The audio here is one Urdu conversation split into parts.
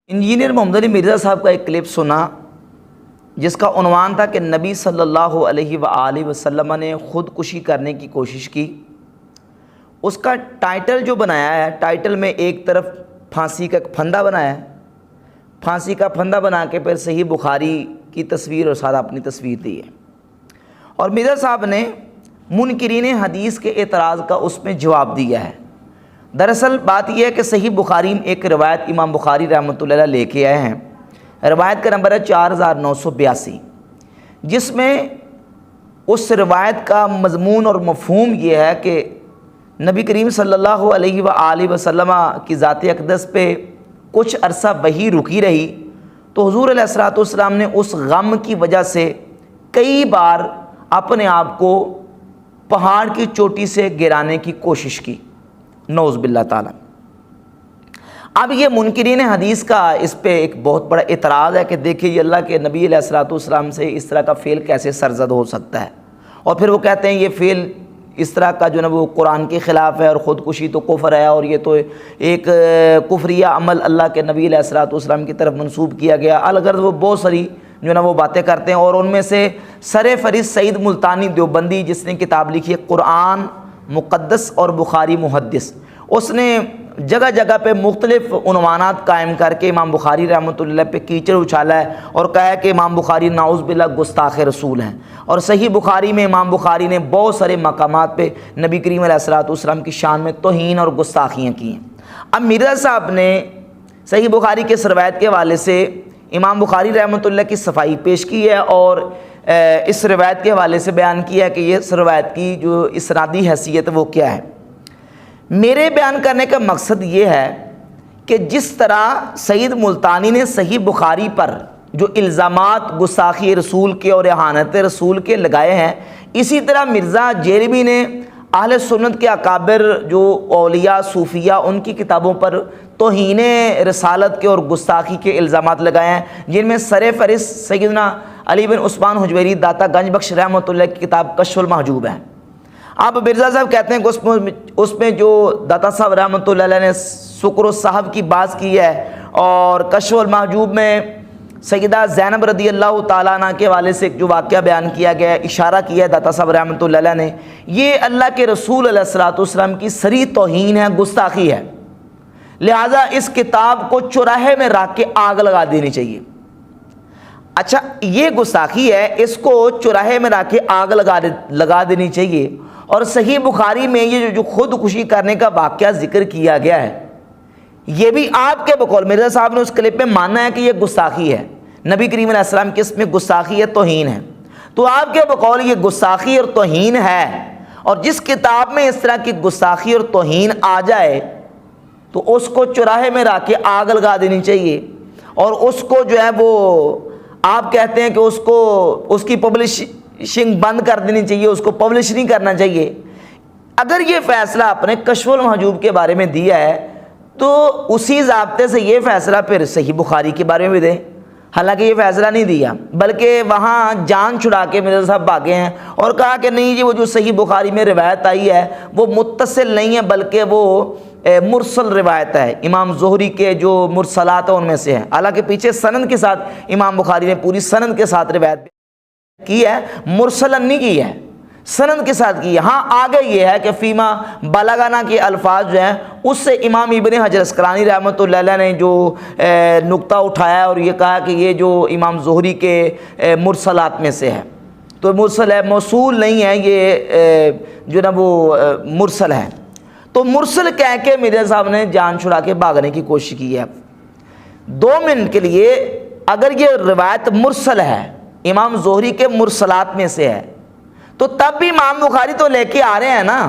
انجینئر محمد علی مرزا صاحب کا ایک کلپ سنا جس کا عنوان تھا کہ نبی صلی اللہ علیہ وآلہ وسلم نے خودکشی کرنے کی کوشش کی۔ اس کا ٹائٹل جو بنایا ہے، ٹائٹل میں ایک طرف پھانسی کا پھندا بنایا ہے، پھانسی کا پھندا بنا کے پھر صحیح بخاری کی تصویر اور ساتھ اپنی تصویر دی ہے۔ اور مرزا صاحب نے منکرین حدیث کے اعتراض کا اس میں جواب دیا ہے۔ دراصل بات یہ ہے کہ صحیح بخاری میں ایک روایت امام بخاری رحمۃ اللہ علیہ لے کے آئے ہیں، روایت کا نمبر ہے 4982، جس میں اس روایت کا مضمون اور مفہوم یہ ہے کہ نبی کریم صلی اللہ علیہ وآلہ وسلم کی ذات اقدس پہ کچھ عرصہ وحی رکی رہی، تو حضور علیہ الصلوۃ والسلام نے اس غم کی وجہ سے کئی بار اپنے آپ کو پہاڑ کی چوٹی سے گرانے کی کوشش کی، نعوذ باللہ تعالیٰ۔ اب یہ منکرین حدیث کا اس پہ ایک بہت بڑا اعتراض ہے کہ دیکھیں یہ اللہ کے نبی علیہ الصلوۃ والسلام سے اس طرح کا فعل کیسے سرزد ہو سکتا ہے، اور پھر وہ کہتے ہیں یہ فعل اس طرح کا جو نا وہ قرآن کے خلاف ہے، اور خودکشی تو کفر ہے، اور یہ تو ایک کفریہ عمل اللہ کے نبی علیہ الصلوۃ والسلام کی طرف منسوب کیا گیا۔ الغرض وہ بہت ساری جو نا وہ باتیں کرتے ہیں، اور ان میں سے سر فہرست سعید ملتانی دیوبندی جس نے کتاب لکھی ہے قرآن مقدس اور بخاری محدث، اس نے جگہ جگہ پہ مختلف عنوانات قائم کر کے امام بخاری رحمۃ اللہ پہ کیچڑ اچھالا ہے، اور کہا ہے کہ امام بخاری نعوذ باللہ گستاخ رسول ہیں، اور صحیح بخاری میں امام بخاری نے بہت سارے مقامات پہ نبی کریم علیہ الصلوۃ والسلام کی شان میں توہین اور گستاخیاں کی ہیں۔ اب مرزا صاحب نے صحیح بخاری کے اس روایت کے حوالے سے امام بخاری رحمۃ اللہ کی صفائی پیش کی ہے، اور اس روایت کے حوالے سے بیان کیا ہے کہ یہ اس روایت کی جو اسنادی حیثیت وہ کیا ہے۔ میرے بیان کرنے کا مقصد یہ ہے کہ جس طرح سعید ملتانی نے صحیح بخاری پر جو الزامات گستاخی رسول کے اور اہانت رسول کے لگائے ہیں، اسی طرح مرزا جیرمی نے اہل سنت کے اکابر جو اولیاء صوفیہ ان کی کتابوں پر توہین رسالت کے اور گستاخی کے الزامات لگائے ہیں، جن میں سر فہرست سیدنا علی بن عثمان حجویری داتا گنج بخش رحمۃ اللہ کی کتاب کشف المحجوب ہے۔ اب مرزا صاحب کہتے ہیں کہ اس میں جو داتا صاحب رحمۃ اللہ علیہ نے سکر و صاحب کی بات کی ہے، اور کشف المحجوب میں سیدہ زینب رضی اللہ تعالیٰ عنہ کے حوالے سے جو واقعہ بیان کیا گیا ہے، اشارہ کیا ہے داتا صاحب رحمۃ اللہ علیہ نے، یہ اللہ کے رسول علیہ الصلوۃ والسلام کی صریح توہین ہے، گستاخی ہے، لہٰذا اس کتاب کو چوراہے میں رکھ کے آگ لگا دینی چاہیے۔ اچھا یہ گستاخی ہے، اس کو چوراہے میں رکھ کے آگ لگا دینی چاہیے، اور صحیح بخاری میں یہ جو خودکشی کرنے کا واقعہ ذکر کیا گیا ہے، یہ بھی آپ کے بقول مرزا صاحب نے اس کلپ میں ماننا ہے کہ یہ گستاخی ہے، نبی کریم علیہ السلام کی اس میں گستاخی ہے، توہین ہے، تو آپ کے بقول یہ گستاخی اور توہین ہے، اور جس کتاب میں اس طرح کی گستاخی اور توہین آ جائے تو اس کو چوراہے میں رکھ کے آگ لگا دینی چاہیے، اور اس کو جو ہے وہ آپ کہتے ہیں کہ اس کی پبلشنگ بند کر دینی چاہیے، اس کو پبلش نہیں کرنا چاہیے۔ اگر یہ فیصلہ آپ نے کشف المحجوب کے بارے میں دیا ہے تو اسی ضابطے سے یہ فیصلہ پھر صحیح بخاری کے بارے میں بھی دیں، حالانکہ یہ فیصلہ نہیں دیا، بلکہ وہاں جان چھڑا کے مرزا صاحب بھاگے ہیں اور کہا کہ نہیں جی وہ جو صحیح بخاری میں روایت آئی ہے وہ متصل نہیں ہے، بلکہ وہ مرسل روایت ہے، امام زہری کے جو مرسلات ہیں ان میں سے ہے، حالانکہ پیچھے سند کے ساتھ امام بخاری نے پوری سند کے ساتھ روایت کی ہے، مرسلن نہیں کی ہے، سند کے ساتھ کی ہے۔ ہاں آگے یہ ہے کہ فیما بلغنا کے الفاظ جو ہیں اس سے امام ابن حجر اسقلانی رحمۃ اللہ علیہ نے جو نقطہ اٹھایا اور یہ کہا کہ یہ جو امام زہری کے مرسلات میں سے ہے، تو مرسل ہے، موصول نہیں ہے، یہ جو نا وہ مرسل ہے، تو مرسل کہہ کے مرزا صاحب نے جان چھڑا کے بھاگنے کی کوشش کی ہے۔ 2 منٹ کے لیے اگر یہ روایت مرسل ہے، امام زہری کے مرسلات میں سے ہے، تو تب بھی امام بخاری تو لے کے آ رہے ہیں نا،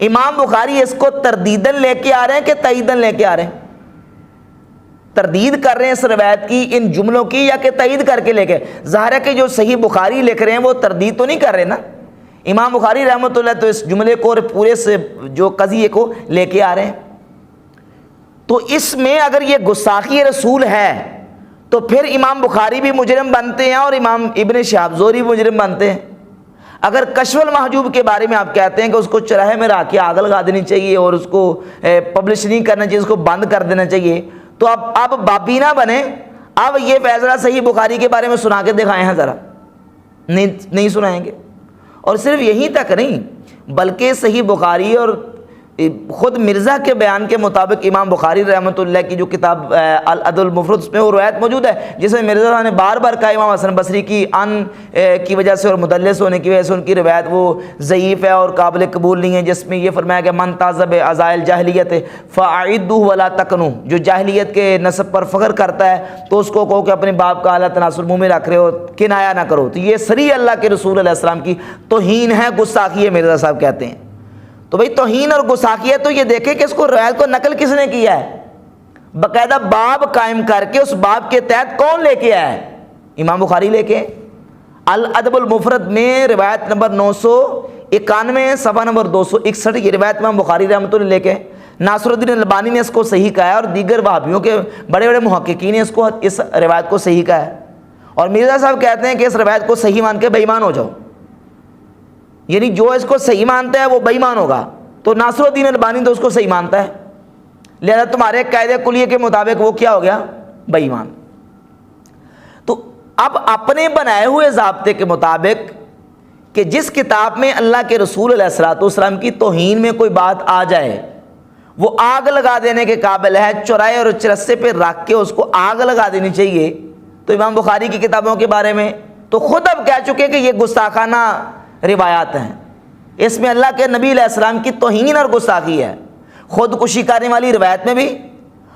امام بخاری اس کو تردیداً لے کے آ رہے ہیں کہ تائیداً لے کے آ رہے ہیں؟ تردید کر رہے ہیں اس روایت کی، ان جملوں کی، یا کہ تائید کر کے لے کے؟ ظاہر ہے کہ جو صحیح بخاری لکھ رہے ہیں وہ تردید تو نہیں کر رہے نا، امام بخاری رحمۃ اللہ تو اس جملے کو اور پورے سے جو قضیے کو لے کے آ رہے ہیں۔ تو اس میں اگر یہ گستاخی رسول ہے تو پھر امام بخاری بھی مجرم بنتے ہیں اور امام ابن شہاب زہری بھی مجرم بنتے ہیں۔ اگر کشف المحجوب کے بارے میں آپ کہتے ہیں کہ اس کو چوراہے میں رکھ کے آگ لگا دینی چاہیے اور اس کو پبلش نہیں کرنا چاہیے، اس کو بند کر دینا چاہیے، تو اب بابی نہ بنے، اب یہ فیصلہ صحیح بخاری کے بارے میں سنا کے دکھائے ہیں ذرا، نہیں سنائیں گے۔ اور صرف یہیں تک نہیں بلکہ صحیح بخاری اور خود مرزا کے بیان کے مطابق امام بخاری رحمۃ اللہ کی جو کتاب الادب المفرد، اس میں وہ روایت موجود ہے جس میں مرزا صاحب نے بار بار کہا امام حسن بصری کی کی وجہ سے اور مدلس ہونے کی وجہ سے ان کی روایت وہ ضعیف ہے اور قابل قبول نہیں ہے، جس میں یہ فرمایا کہ من تازب عزائل جاہلیت فاعدہ ولا تکنو، جو جاہلیت کے نسب پر فخر کرتا ہے تو اس کو کہو کہ اپنے باپ کا اعلیٰ تناسل منہ میں رکھ رہے ہو، کنایا نہ کرو۔ تو یہ صریح اللہ کے رسول علیہ السلام کی توہین ہے، گستاخی ہے، مرزا صاحب کہتے ہیں۔ تو بھئی توہین اور گستاخی ہے تو یہ دیکھیں کہ اس کو روایت کو نقل کس نے کیا ہے، باقاعدہ باب قائم کر کے اس باب کے تحت کون لے کے آیا ہے؟ امام بخاری لے کے الادب المفرد میں روایت نمبر 991 صفحہ نمبر 261، یہ روایت امام بخاری رحمۃ اللہ لے کے، ناصر الدین البانی نے اس کو صحیح کہا ہے اور دیگر وہابیوں کے بڑے بڑے محققین نے اس روایت کو صحیح کہا ہے۔ اور مرزا صاحب کہتے ہیں کہ اس روایت کو صحیح مان کے بے ایمان ہو جاؤ، یعنی جو اس کو صحیح مانتا ہے وہ بے ایمان ہوگا، تو ناصر الدین البانی تو اس کو صحیح مانتا ہے، لہذا تمہارے قاعدے کلیے کے مطابق وہ کیا ہو گیا؟ بے ایمان۔ تو اب اپنے بنائے ہوئے ضابطے کے مطابق کہ جس کتاب میں اللہ کے رسول علیہ السلام کی توہین میں کوئی بات آ جائے وہ آگ لگا دینے کے قابل ہے، چوراہے اور چرسے پہ رکھ کے اس کو آگ لگا دینی چاہیے، تو امام بخاری کی کتابوں کے بارے میں تو خود اب کہہ چکے کہ یہ گستاخانہ روایات ہیں، اس میں اللہ کے نبی علیہ السلام کی توہین اور گستاخی ہے، خودکشی کرنے والی روایت میں بھی،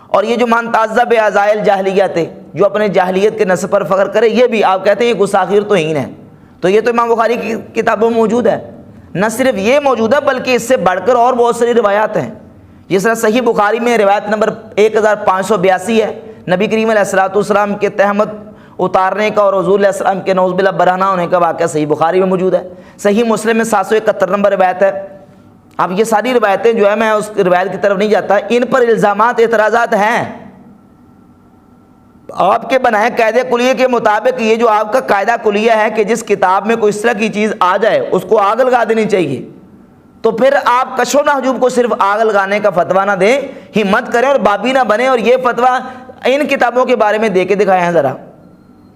اور یہ جو من تعذب عزائل جاہلیت ہے، جو اپنے جاہلیت کے نسب پر فخر کرے، یہ بھی آپ کہتے ہیں یہ گستاخی اور توہین ہے۔ تو یہ تو امام بخاری کی کتابوں میں موجود ہے، نہ صرف یہ موجود ہے بلکہ اس سے بڑھ کر اور بہت ساری روایات ہیں، جس طرح صحیح بخاری میں روایت نمبر 1582 ہے، نبی کریم علیہ السلام کے تہمت اتارنے کا اور حضور علیہ السلام کے نعوذ باللہ برہنہ ہونے کا واقعہ صحیح بخاری میں موجود ہے۔ صحیح مسلم میں 771 نمبر روایت ہے۔ اب یہ ساری روایتیں جو ہے، میں اس روایت کی طرف نہیں جاتا، ان پر الزامات اعتراضات ہیں، آپ کے بنائے قاعدے کلیے کے مطابق یہ جو آپ کا قاعدہ کلیہ ہے کہ جس کتاب میں کوئی اس طرح کی چیز آ جائے اس کو آگ لگا دینی چاہیے، تو پھر آپ کشف و محجوب کو صرف آگ لگانے کا فتویٰ نہ دیں، ہمت کریں اور بابی نہ بنیں اور یہ فتویٰ ان کتابوں کے بارے میں دے کے دکھائیں ہیں ذرا،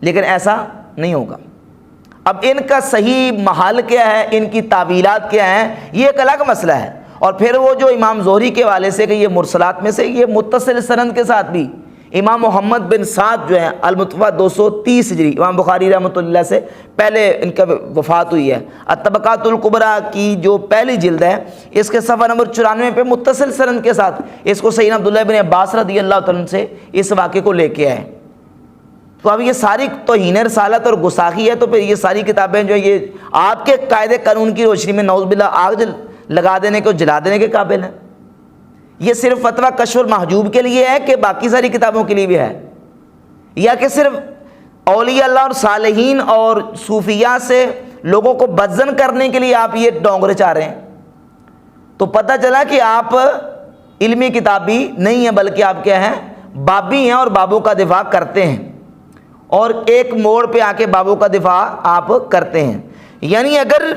لیکن ایسا نہیں ہوگا۔ اب ان کا صحیح محل کیا ہے، ان کی تعویلات کیا ہیں، یہ ایک الگ مسئلہ ہے۔ اور پھر وہ جو امام زہری کے حوالے سے کہ یہ مرسلات میں سے، یہ متصل سند کے ساتھ بھی امام محمد بن سعد جو ہیں المتوفیٰ 230 ہجری، امام بخاری رحمۃ اللہ سے پہلے ان کا وفات ہوئی ہے، الطبقات الکبریٰ کی جو پہلی جلد ہے، اس کے صفحہ نمبر 94 پہ متصل سند کے ساتھ اس کو سیدنا عبداللہ بن عباس رضی اللہ تعالیٰ عنہ سے اس واقعے کو لے کے آئے۔ تو اب یہ ساری توہین رسالت اور گستاخی ہے، تو پھر یہ ساری کتابیں جو یہ آپ کے قاعدے قانون کی روشنی میں نعوذ باللہ آگ لگا دینے کو، جلا دینے کے قابل ہیں۔ یہ صرف فتویٰ کشف المحجوب کے لیے ہے کہ باقی ساری کتابوں کے لیے بھی ہے، یا کہ صرف اولیاء اللہ اور صالحین اور صوفیاء سے لوگوں کو بدزن کرنے کے لیے آپ یہ ڈونگرے چاہ رہے ہیں؟ تو پتہ چلا کہ آپ علمی کتابی نہیں ہیں بلکہ آپ کیا ہیں، بابی ہیں اور بابوں کا دفاع کرتے ہیں، اور ایک موڑ پہ آ کے بابوں کا دفاع آپ کرتے ہیں۔ یعنی اگر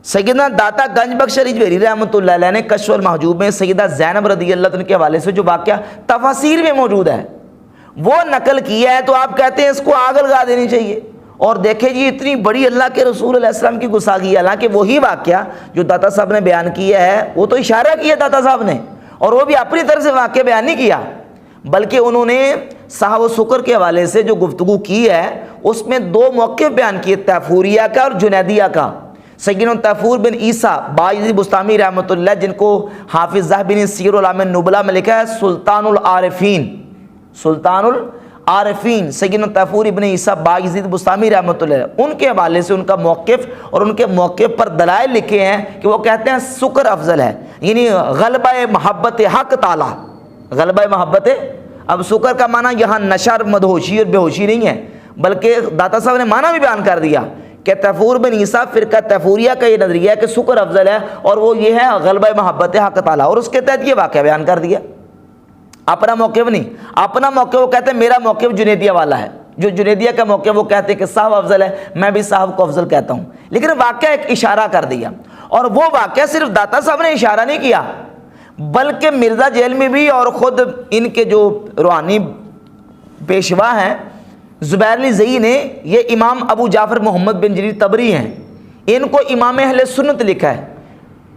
سیدنا داتا گنج بخش علی جویری رحمۃ اللہ علیہ نے کشف المحجوب میں سیدہ زینب رضی اللہ عنہ کے حوالے سے جو واقعہ تفاسیر میں موجود ہے وہ نقل کیا ہے، تو آپ کہتے ہیں اس کو آگ لگا دینی چاہیے۔ اور دیکھیں جی اتنی بڑی اللہ کے رسول علیہ السلام کی گستاخی ہے، حالانکہ وہی واقعہ جو داتا صاحب نے بیان کیا ہے وہ تو اشارہ کیا داتا صاحب نے، اور وہ بھی اپنی طرف سے واقعہ بیان نہیں کیا، بلکہ انہوں نے صحاب و سکر کے حوالے سے جو گفتگو کی ہے اس میں دو موقف بیان کیے، طیفوریہ کا اور جنیدیہ کا۔ سیدنا طیفور بن عیسیٰ بایزید بستامی رحمۃ اللہ، جن کو حافظ ذہبی نے سیر الاعلام النبلاء میں لکھا ہے سلطان العارفین، سلطان العارفین سیدنا طیفور ابن عیسیٰ بایزید بستامی رحمۃ اللہ، ان کے حوالے سے ان کا موقف اور ان کے موقف پر دلائل لکھے ہیں کہ وہ کہتے ہیں سکر افضل ہے، یعنی غلبہ محبت حق تعالی، غلبہ محبت۔ اب سکر کا معنی یہاں نشر، مدہوشی اور بے ہوشی نہیں ہے، بلکہ داتا صاحب نے معنی بھی بیان کر دیا کہ طیفور بن عیسیٰ فرقہ طیفوریہ کا یہ نظریہ ہے کہ سکر افضل ہے، اور وہ یہ ہے غلبہ محبت حق تعالیٰ، اور اس کے تحت یہ واقعہ بیان کر دیا۔ اپنا موقف نہیں، اپنا موقف وہ کہتے ہیں میرا موقف جنیدیہ والا ہے، جو جنیدیہ کا موقف وہ کہتے ہیں کہ صاحب افضل ہے، میں بھی صاحب کو افضل کہتا ہوں، لیکن واقعہ ایک اشارہ کر دیا، اور وہ واقعہ صرف داتا صاحب نے اشارہ نہیں کیا بلکہ مرزا جیلمی بھی اور خود ان کے جو روحانی پیشوا ہیں زبیر علی زئی نے، یہ امام ابو جعفر محمد بن جریر طبری ہیں، ان کو امام اہل سنت لکھا ہے،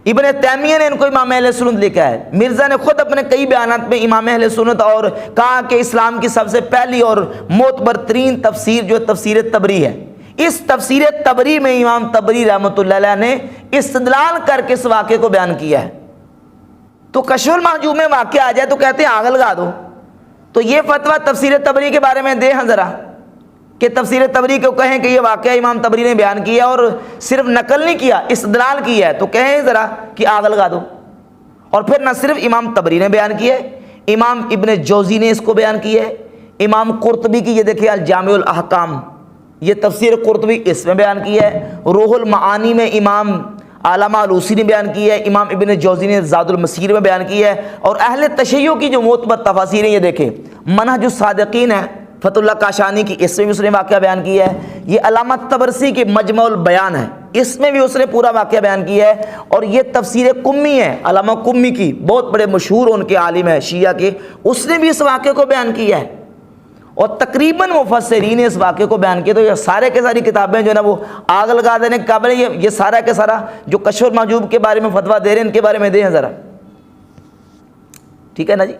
ابن تیمیہ نے ان کو امام اہل سنت لکھا ہے، مرزا نے خود اپنے کئی بیانات میں امام اہل سنت اور کہا کہ اسلام کی سب سے پہلی اور معتبر ترین تفسیر جو تفسیر طبری ہے، اس تفسیر طبری میں امام طبری رحمۃ اللہ علیہ نے استدلال کر کے اس واقعے کو بیان کیا ہے۔ تو کشف المحجوب میں واقعہ آ جائے تو کہتے ہیں آگ لگا دو، تو یہ فتویٰ تفسیر طبری کے بارے میں دے ہاں ذرا، کہ تفسیر طبری کو کہیں کہ یہ واقعہ امام طبری نے بیان کیا اور صرف نقل نہیں کیا، استدلال کیا ہے، تو کہیں ذرا کہ آگ لگا دو۔ اور پھر نہ صرف امام طبری نے بیان کیا ہے، امام ابن جوزی نے اس کو بیان کیا ہے، امام قرطبی کی یہ دیکھیں الجامع الاحکام، یہ تفسیر قرطبی اس میں بیان کیا ہے، روح المعانی میں امام علامہ علوسی نے بیان کیا ہے، امام ابن جوزی نے زاد المسیر میں بیان کیا ہے، اور اہل تشیع کی جو معتبر تفاسیر ہیں یہ دیکھیں، منہج الصادقین ہے فتح اللہ کاشانی کی، اس میں بھی اس نے واقعہ بیان کیا ہے، یہ علامہ طبرسی کی مجمع البیان ہے، اس میں بھی اس نے پورا واقعہ بیان کیا ہے، اور یہ تفسیر قمی ہے علامہ قمی کی، بہت بڑے مشہور ان کے عالم ہیں شیعہ کے، اس نے بھی اس واقعے کو بیان کیا ہے، اور تقریباً مفسرین نے اس واقعے کو بیان کیا۔ تو یہ سارے کے ساری کتابیں جو ہے نا وہ آگ لگا دینے کے قابل ہیں، یہ سارا کے سارا جو کشف المحجوب کے بارے میں فتویٰ دے رہے ہیں ان کے بارے میں دیں ہیں ذرا، ٹھیک ہے نا جی۔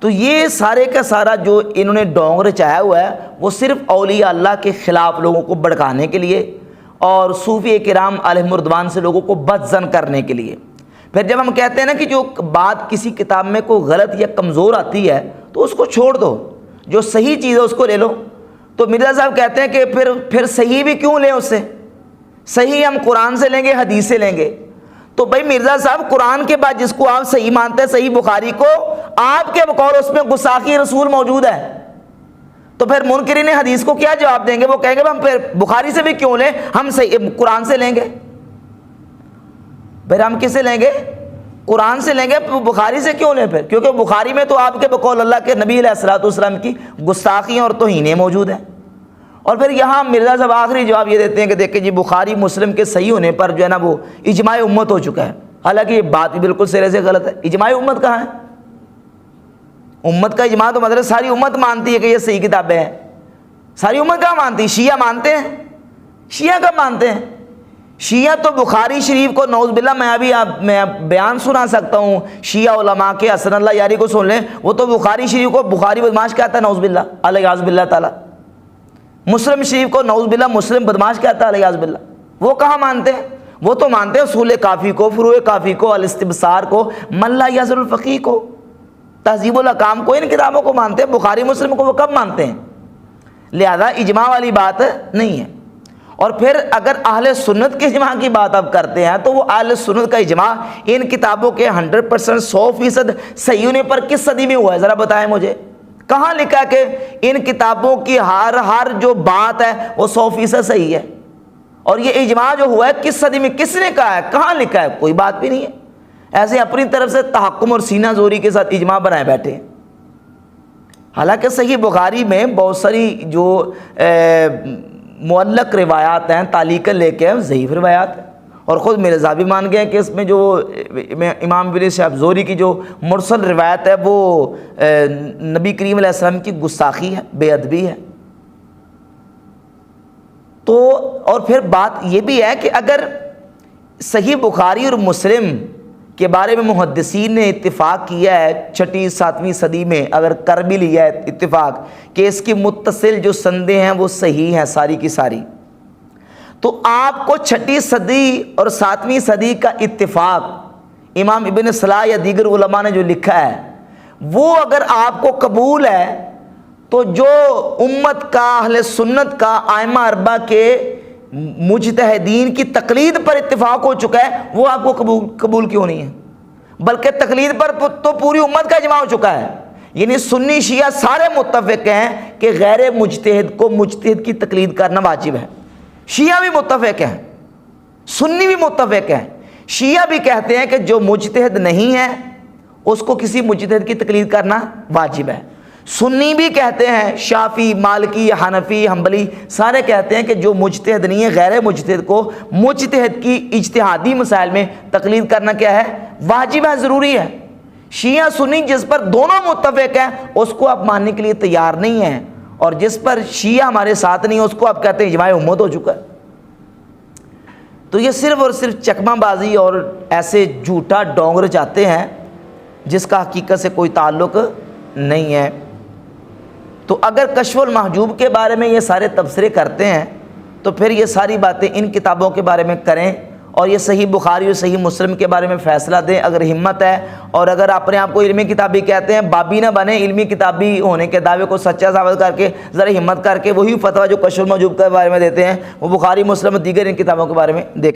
تو یہ سارے کا سارا جو انہوں نے ڈونگ رچایا ہوا ہے وہ صرف اولیاء اللہ کے خلاف لوگوں کو بھڑکانے کے لیے اور صوفی کرام علیہم رضوان سے لوگوں کو بدظن کرنے کے لیے۔ پھر جب ہم کہتے ہیں نا کہ جو بات کسی کتاب میں کوئی غلط یا کمزور آتی ہے تو اس کو چھوڑ دو، جو صحیح چیز ہے اس کو لے لو، تو مرزا صاحب کہتے ہیں کہ پھر صحیح بھی کیوں لیں، اس سے صحیح ہم قرآن سے لیں گے حدیث سے لیں گے۔ تو بھائی مرزا صاحب قرآن کے بعد جس کو آپ صحیح مانتے ہیں صحیح بخاری کو، آپ کے بقول اس میں گستاخی رسول موجود ہے، تو پھر منکرین حدیث کو کیا جواب دیں گے؟ وہ کہیں گے ہم پھر بخاری سے بھی کیوں لیں، ہم صحیح قرآن سے لیں گے۔ پھر ہم کس سے لیں گے؟ قرآن سے لیں گے، بخاری سے کیوں لیں پھر؟ کیونکہ بخاری میں تو آپ کے بقول اللہ کے نبی علیہ الصلوۃ والسلام کی گستاخیاں اور توہینیں موجود ہیں۔ اور پھر یہاں مرزا صاحب آخری جواب یہ دیتے ہیں کہ دیکھیں جی بخاری مسلم کے صحیح ہونے پر جو ہے نا وہ اجماع امت ہو چکا ہے، حالانکہ یہ بات بھی بالکل سرے سے غلط ہے۔ اجماع امت کہاں ہے؟ امت کا اجماع تو مطلب ساری امت مانتی ہے کہ یہ صحیح کتابیں ہیں، ساری امت کہاں مانتی ہے؟ شیعہ مانتے ہیں؟ شیعہ کب مانتے ہیں؟ شیعہ تو بخاری شریف کو نعوذ باللہ میں بیان سنا سکتا ہوں، شیعہ علماء کے حسن اللہ یاری کو سن لیں، وہ تو بخاری شریف کو بخاری بدماش کہتا ہے نعوذ باللہ علیہ باللہ تعالیٰ، مسلم شریف کو نعوذ باللہ مسلم بدماش کہتا ہے علیہ باللہ۔ وہ کہاں مانتے ہیں؟ وہ تو مانتے ہیں اصول کافی کو، فروع کافی کو، الاستبصار کو، من لا یعذر الفقیہ کو، تہذیب الاحکام کو، ان کتابوں کو مانتے ہیں۔ بخاری مسلم کو وہ کب مانتے ہیں؟ لہذا اجماع والی بات نہیں ہے۔ اور پھر اگر اہل سنت کے اجماع کی بات آپ کرتے ہیں تو وہ اہل سنت کا اجماع ان کتابوں کے 100% 100% صحیح ہونے پر کس صدی میں ہوا ہے؟ ذرا بتائیں مجھے، کہاں لکھا ہے کہ ان کتابوں کی ہر جو بات ہے وہ 100% صحیح ہے؟ اور یہ اجماع جو ہوا ہے کس صدی میں، کس نے کہا ہے، کہاں لکھا ہے؟ کوئی بات بھی نہیں ہے۔ ایسے اپنی طرف سے تحکم اور سینہ زوری کے ساتھ اجماع بنائے بیٹھے ہیں، حالانکہ صحیح بخاری میں بہت ساری جو معلق روایات ہیں تعلیق لے کے ضعیف روایات ہیں، اور خود مرزا بھی مان گئے کہ اس میں جو امام ابن شہاب زہری کی جو مرسل روایت ہے وہ نبی کریم علیہ السلام کی گستاخی ہے، بے ادبی ہے۔ تو اور پھر بات یہ بھی ہے کہ اگر صحیح بخاری اور مسلم کے بارے میں محدثین نے اتفاق کیا ہے 6 7ویں صدی میں، اگر کر بھی لیا ہے اتفاق کہ اس کی متصل جو سندیں ہیں وہ صحیح ہیں ساری کی ساری، تو آپ کو 6 صدی اور 7ویں صدی کا اتفاق امام ابن صلاح یا دیگر علماء نے جو لکھا ہے وہ اگر آپ کو قبول ہے تو جو امت کا اہل سنت کا ائمہ اربعہ کے مجتہدین کی تقلید پر اتفاق ہو چکا ہے، وہ آپ کو قبول کیوں نہیں ہے؟ بلکہ تقلید پر تو پوری امت کا اجماع ہو چکا ہے، یعنی سنی شیعہ سارے متفق ہیں کہ غیر مجتہد کو مجتہد کی تقلید کرنا واجب ہے۔ شیعہ بھی متفق ہیں، سنی بھی متفق ہیں، شیعہ بھی کہتے ہیں کہ جو مجتہد نہیں ہے اس کو کسی مجتہد کی تقلید کرنا واجب ہے، سنی بھی کہتے ہیں، شافعی، مالکی، حنفی، حنبلی سارے کہتے ہیں کہ جو مجتہد نہیں ہے غیر مجتہد کو مجتہد کی اجتہادی مسائل میں تقلید کرنا کیا ہے؟ واجب ہے، ضروری ہے۔ شیعہ سنی جس پر دونوں متفق ہیں اس کو آپ ماننے کے لیے تیار نہیں ہیں، اور جس پر شیعہ ہمارے ساتھ نہیں ہے اس کو آپ کہتے ہیں اجماع امت ہو چکا ہے۔ تو یہ صرف اور صرف چکمہ بازی اور ایسے جھوٹا ڈونگر چاہتے ہیں جس کا حقیقت سے کوئی تعلق نہیں ہے۔ تو اگر کشف المحجوب کے بارے میں یہ سارے تبصرے کرتے ہیں تو پھر یہ ساری باتیں ان کتابوں کے بارے میں کریں، اور یہ صحیح بخاری اور صحیح مسلم کے بارے میں فیصلہ دیں اگر ہمت ہے۔ اور اگر اپنے آپ کو علمی کتابی کہتے ہیں، بابی نہ بنے، علمی کتابی ہونے کے دعوے کو سچا ثابت کر کے ذرا ہمت کر کے وہی فتویٰ جو کشف المحجوب کے بارے میں دیتے ہیں وہ بخاری مسلم اور دیگر ان کتابوں کے بارے میں دیکھ